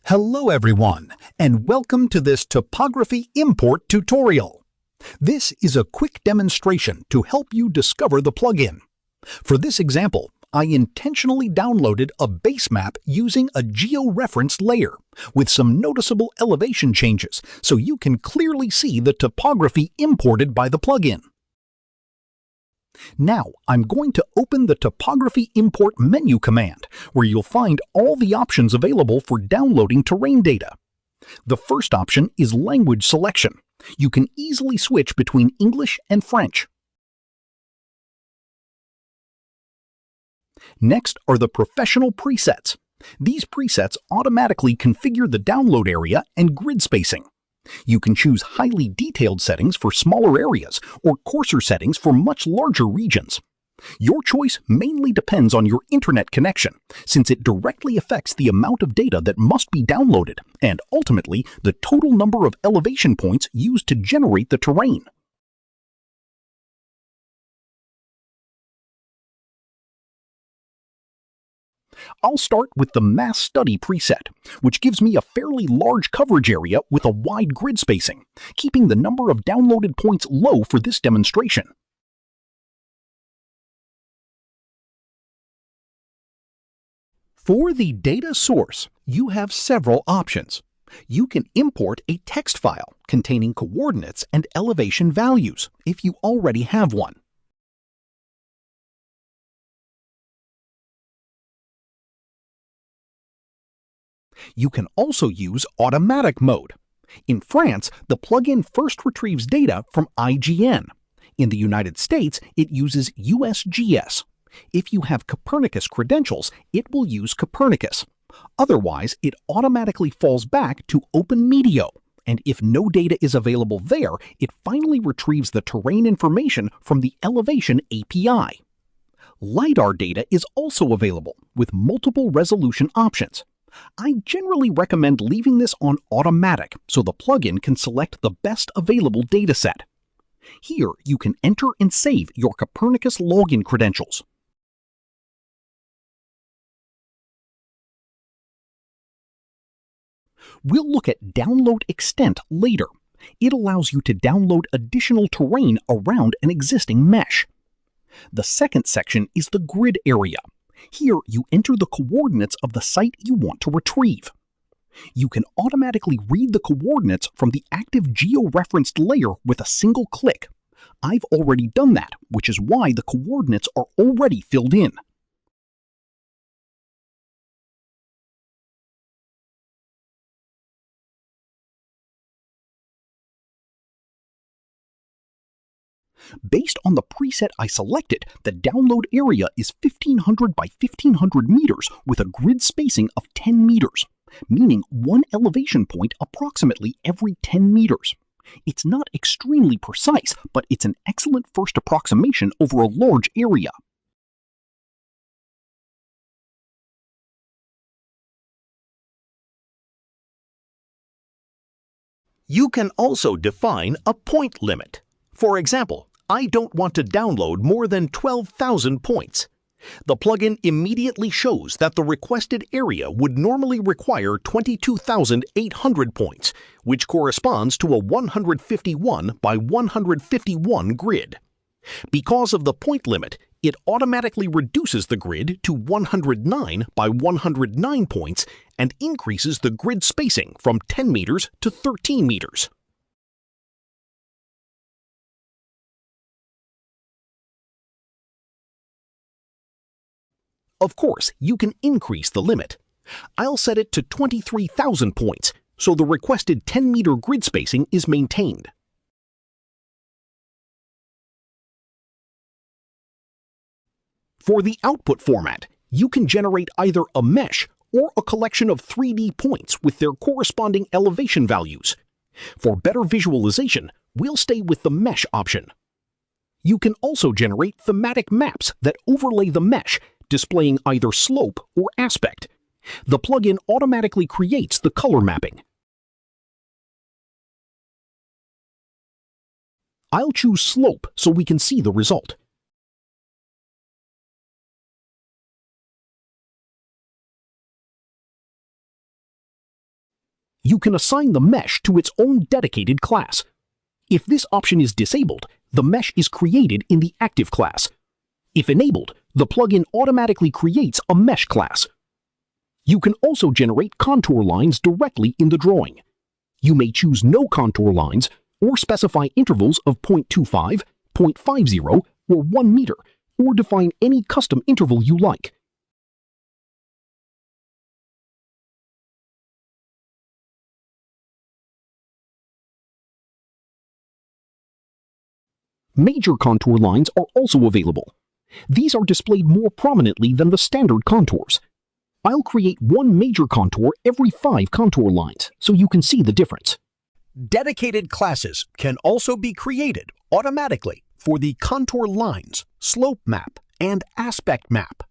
Hello everyone, and welcome to this Topography Import tutorial. This is a quick demonstration to help you discover the plugin. For this example, I intentionally downloaded a base map using a georeferenced layer with some noticeable elevation changes so you can clearly see the topography imported by the plugin. Now, I'm going to open the Topography Import menu command, where you'll find all the options available for downloading terrain data. The first option is language selection. You can easily switch between English and French. Next are the professional presets. These presets automatically configure the download area and grid spacing. You can choose highly detailed settings for smaller areas or coarser settings for much larger regions. Your choice mainly depends on your internet connection, since it directly affects the amount of data that must be downloaded and, ultimately, the total number of elevation points used to generate the terrain. I'll start with the Mass Study preset, which gives me a fairly large coverage area with a wide grid spacing, keeping the number of downloaded points low for this demonstration. For the data source, you have several options. You can import a text file containing coordinates and elevation values if you already have one. You can also use automatic mode. In France, the plugin first retrieves data from IGN. In the United States, it uses USGS. If you have Copernicus credentials, it will use Copernicus. Otherwise, it automatically falls back to OpenMedio. And if no data is available there, it finally retrieves the terrain information from the Elevation API. LiDAR data is also available with multiple resolution options. I generally recommend leaving this on automatic so the plugin can select the best available dataset. Here, you can enter and save your Copernicus login credentials. We'll look at Download Extent later. It allows you to download additional terrain around an existing mesh. The second section is the grid area. Here, you enter the coordinates of the site you want to retrieve. You can automatically read the coordinates from the active georeferenced layer with a single click. I've already done that, which is why the coordinates are already filled in. Based on the preset I selected, the download area is 1500 by 1500 meters with a grid spacing of 10 meters, meaning one elevation point approximately every 10 meters. It's not extremely precise, but it's an excellent first approximation over a large area. You can also define a point limit. For example, I don't want to download more than 12,000 points. The plugin immediately shows that the requested area would normally require 22,800 points, which corresponds to a 151 by 151 grid. Because of the point limit, it automatically reduces the grid to 109 by 109 points and increases the grid spacing from 10 meters to 13 meters. Of course, you can increase the limit. I'll set it to 23,000 points, so the requested 10-meter grid spacing is maintained. For the output format, you can generate either a mesh or a collection of 3D points with their corresponding elevation values. For better visualization, we'll stay with the mesh option. You can also generate thematic maps that overlay the mesh, displaying either slope or aspect. The plugin automatically creates the color mapping. I'll choose slope so we can see the result. you can assign the mesh to its own dedicated class. If this option is disabled, the mesh is created in the active class. If enabled, the plugin automatically creates a mesh class. You can also generate contour lines directly in the drawing. You may choose no contour lines or specify intervals of 0.25, 0.50, or 1 meter, or define any custom interval you like. Major contour lines are also available. These are displayed more prominently than the standard contours. I'll create one major contour every 5 contour lines, so you can see the difference. Dedicated classes can also be created automatically for the contour lines, slope map, and aspect map.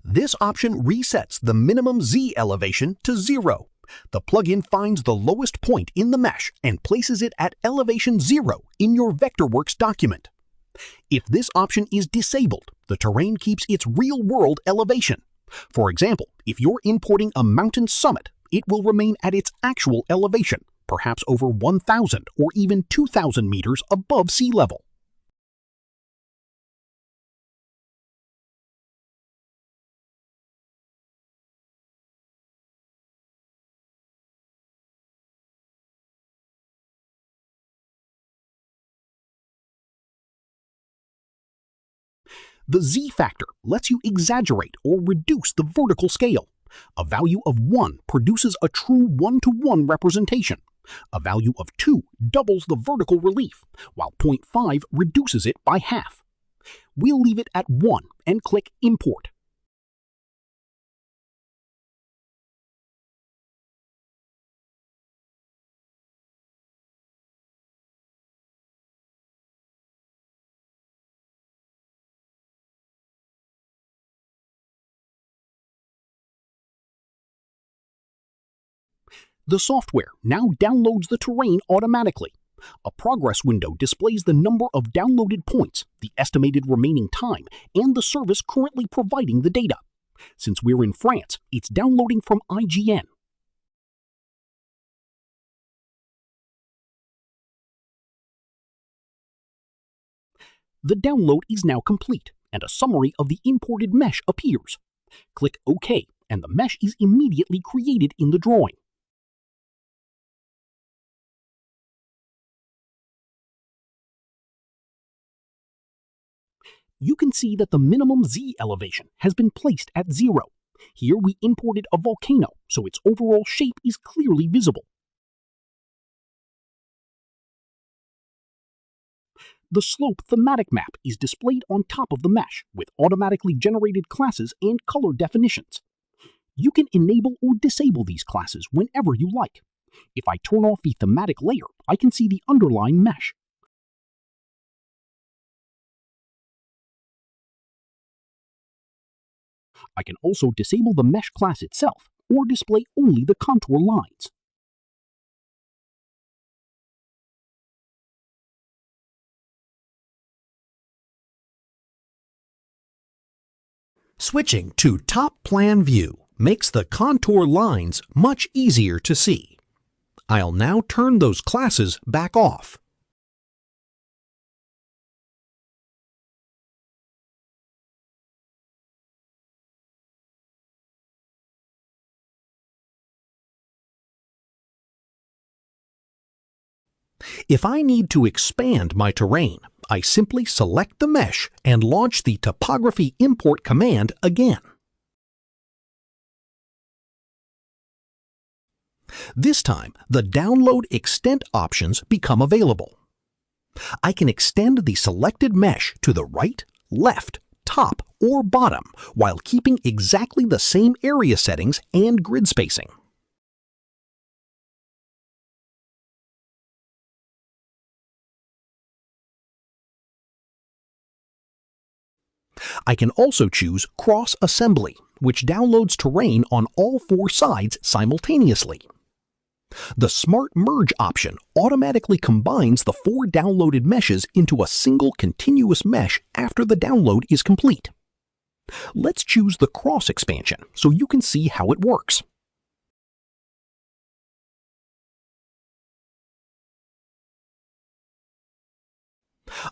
This option resets the minimum Z elevation to 0. The plugin finds the lowest point in the mesh and places it at elevation 0 in your Vectorworks document. If this option is disabled, the terrain keeps its real-world elevation. For example, if you're importing a mountain summit, it will remain at its actual elevation, perhaps over 1,000 or even 2,000 meters above sea level. The Z factor lets you exaggerate or reduce the vertical scale. A value of 1 produces a true 1-to-1 representation. A value of 2 doubles the vertical relief, while 0.5 reduces it by half. We'll leave it at 1 and click Import. The software now downloads the terrain automatically. A progress window displays the number of downloaded points, the estimated remaining time, and the service currently providing the data. Since we're in France, it's downloading from IGN. The download is now complete, and a summary of the imported mesh appears. Click OK, and the mesh is immediately created in the drawing. You can see that the minimum Z elevation has been placed at 0. Here we imported a volcano, so its overall shape is clearly visible. The slope thematic map is displayed on top of the mesh with automatically generated classes and color definitions. You can enable or disable these classes whenever you like. If I turn off the thematic layer, I can see the underlying mesh. I can also disable the mesh class itself or display only the contour lines. Switching to Top Plan View makes the contour lines much easier to see. I'll now turn those classes back off. If I need to expand my terrain, I simply select the mesh and launch the Topography Import command again. This time, the Download Extent options become available. I can extend the selected mesh to the right, left, top, or bottom while keeping exactly the same area settings and grid spacing. I can also choose Cross Assembly, which downloads terrain on all 4 sides simultaneously. The Smart Merge option automatically combines the 4 downloaded meshes into a single continuous mesh after the download is complete. Let's choose the cross expansion so you can see how it works.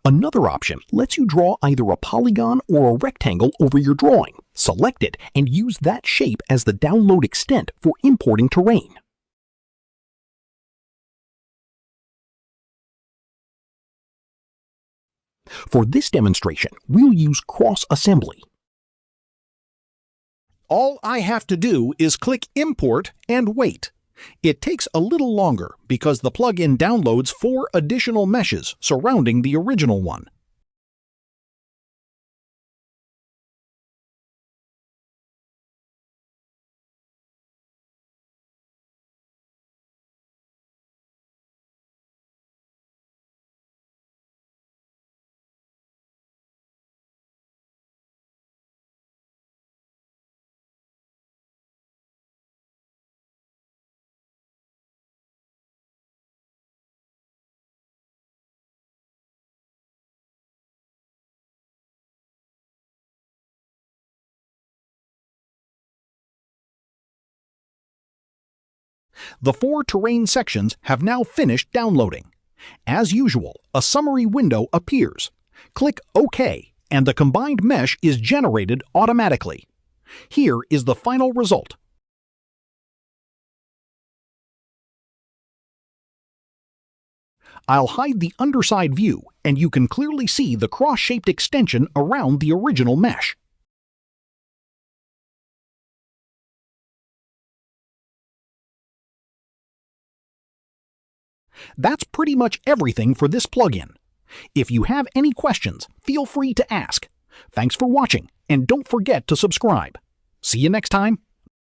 Another option lets you draw either a polygon or a rectangle over your drawing. Select it and use that shape as the download extent for importing terrain. For this demonstration, we'll use cross-assembly. All I have to do is click Import and wait. It takes a little longer because the plugin downloads 4 additional meshes surrounding the original one. The 4 terrain sections have now finished downloading. As usual, a summary window appears. Click OK, and the combined mesh is generated automatically. Here is the final result. I'll hide the underside view, and you can clearly see the cross-shaped extension around the original mesh. That's pretty much everything for this plugin. If you have any questions, feel free to ask. Thanks for watching, and don't forget to subscribe. See you next time.